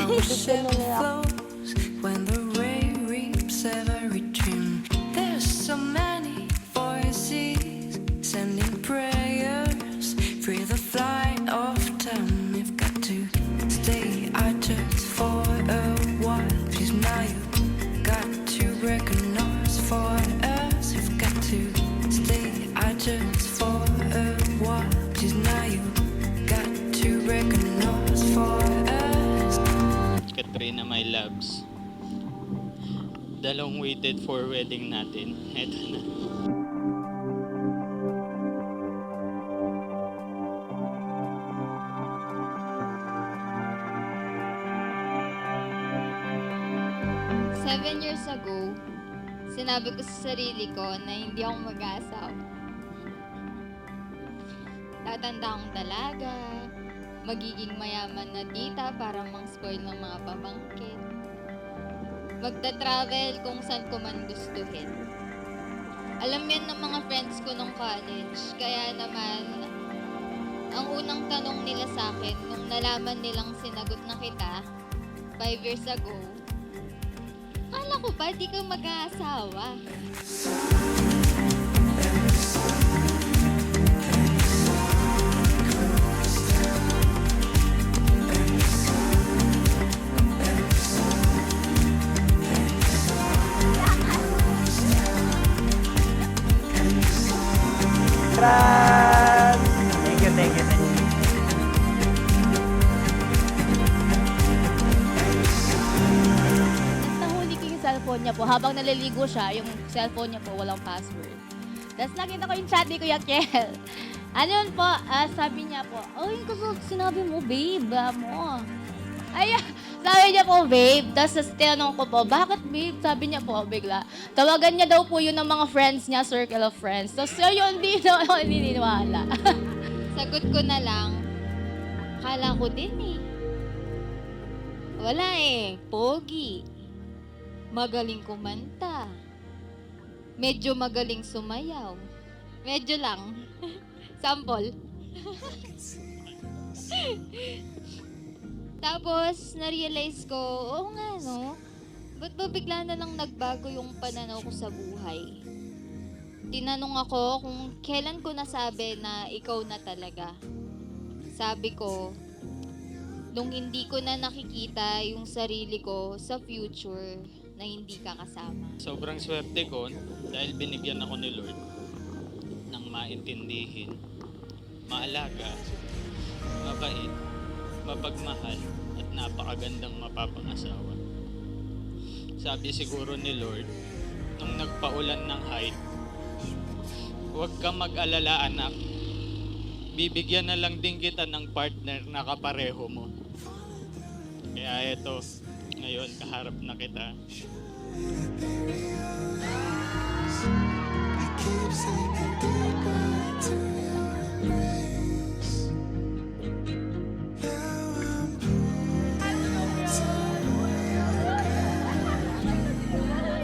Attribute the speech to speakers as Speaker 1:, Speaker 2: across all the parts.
Speaker 1: Our ship
Speaker 2: nila.
Speaker 1: flows when the rain reaps every dream. There's so many voices sending prayers. Free the flight of time. You've got to stay out just for a while. Cause now you've got to recognize for us. You've got to stay out just for a while. Cause now you've got to recognize for us.
Speaker 3: Katrina, my loves. Dalawang waited for wedding natin. Eto na.
Speaker 4: Seven years ago, sinabi ko sa sarili ko na hindi ako mag-aasawa. Tatanda akong dalaga, magiging mayaman na tita para mang-spoil ng mga pamangkin. Magta-travel kung saan ko man gustuhin. Alam yan ng mga friends ko nung college, kaya naman, ang unang tanong nila sa akin nung nalaman nilang sinagot na kita 5 years ago, akala ko ba di ka mag-aasawa?
Speaker 2: Congrats! Thank you, thank you, thank you.
Speaker 5: Nahuli ko yung cellphone niya po. Habang naliligo siya, yung cellphone niya po walang password. Tapos nakita ko yung chat ni Kuya Kel. Ano yun po, sabi niya po, oh, yung kasi sinabi mo, babe, mo. Ay, sabi niya po, babe. Tapos tinanong ko po, bakit babe? Sabi niya po, bigla. Tawagan niya daw po yun ng mga friends niya, circle of friends. Tapos yun, hindi na ako naniniwala.
Speaker 4: Sagot ko na lang, akala ko din eh. Wala eh, pogi. Magaling kumanta. Medyo magaling sumayaw. Medyo lang. Sample. Tapos, na-realize ko, oo nga no, ba't ba bigla na lang nagbago yung pananaw ko sa buhay? Tinanong ako kung kailan ko nasabi na ikaw na talaga. Sabi ko, nung hindi ko na nakikita yung sarili ko sa future na hindi ka kasama.
Speaker 3: Sobrang swerte ko dahil binigyan ako ni Lord ng maintindihin, maalaga, mabait, mapagmahal, at napakagandang mapapangasawa. Sabi siguro ni Lord, nung nagpaulan ng height, huwag kang mag-alala anak, bibigyan na lang din kita ng partner na kapareho mo. Kaya eto, ngayon kaharap na kita.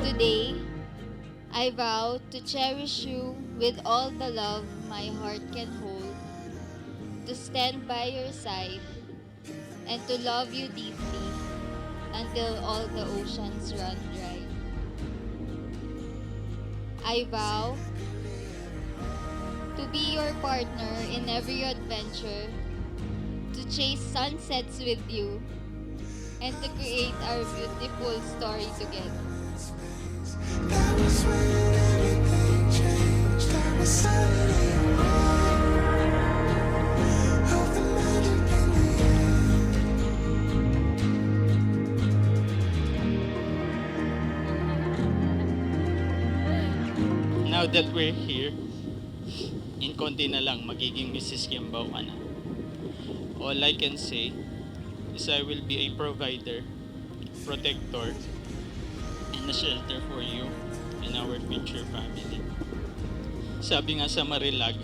Speaker 4: Today, I vow to cherish you with all the love my heart can hold, to stand by your side, and to love you deeply until all the oceans run dry. I vow to be your partner in every adventure, to chase sunsets with you, and to create our beautiful story together.
Speaker 1: That was when everything changed. I was suddenly aware of the magic in the air.
Speaker 3: Now that we're here, in konti na lang magiging Mrs. Kiambao ka na. All I can say is I will be a provider, protector, and a shelter for you and our future family. Sabi nga sa Marilag,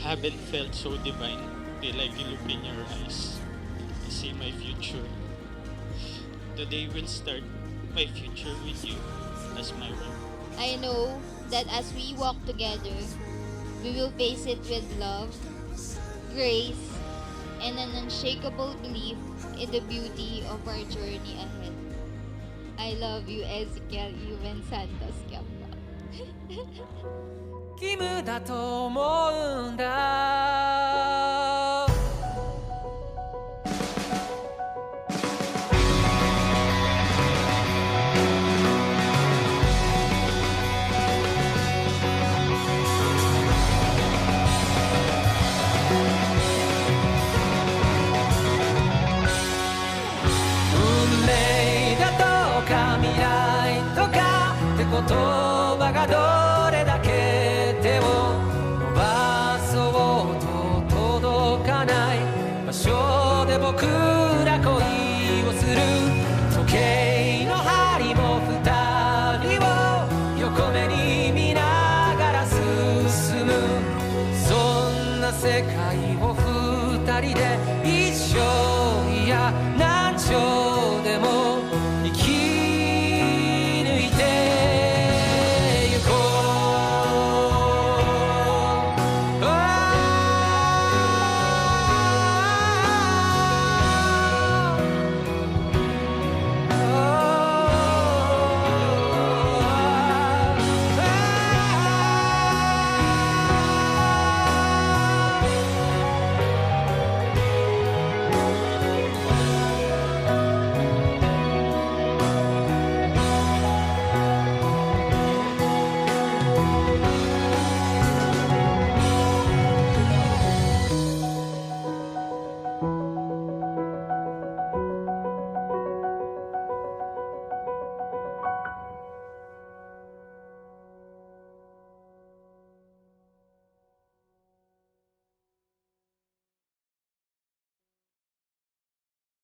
Speaker 3: haven't felt so divine till I look in your eyes. I see my future. Today will start my future with you as my wife.
Speaker 4: I know that as we walk together, we will face it with love, grace, and an unshakable belief in the beauty of our journey ahead. I love you, Ezekiel Yuven Santos Kiamba.
Speaker 6: 義務だと思うんだ運命だとか未来とかって言葉がどれだけ手を伸ばそうと届かない場所で僕ら恋をする時計の針も二人を横目に見ながら進むそんな世界を二人で一生いや何兆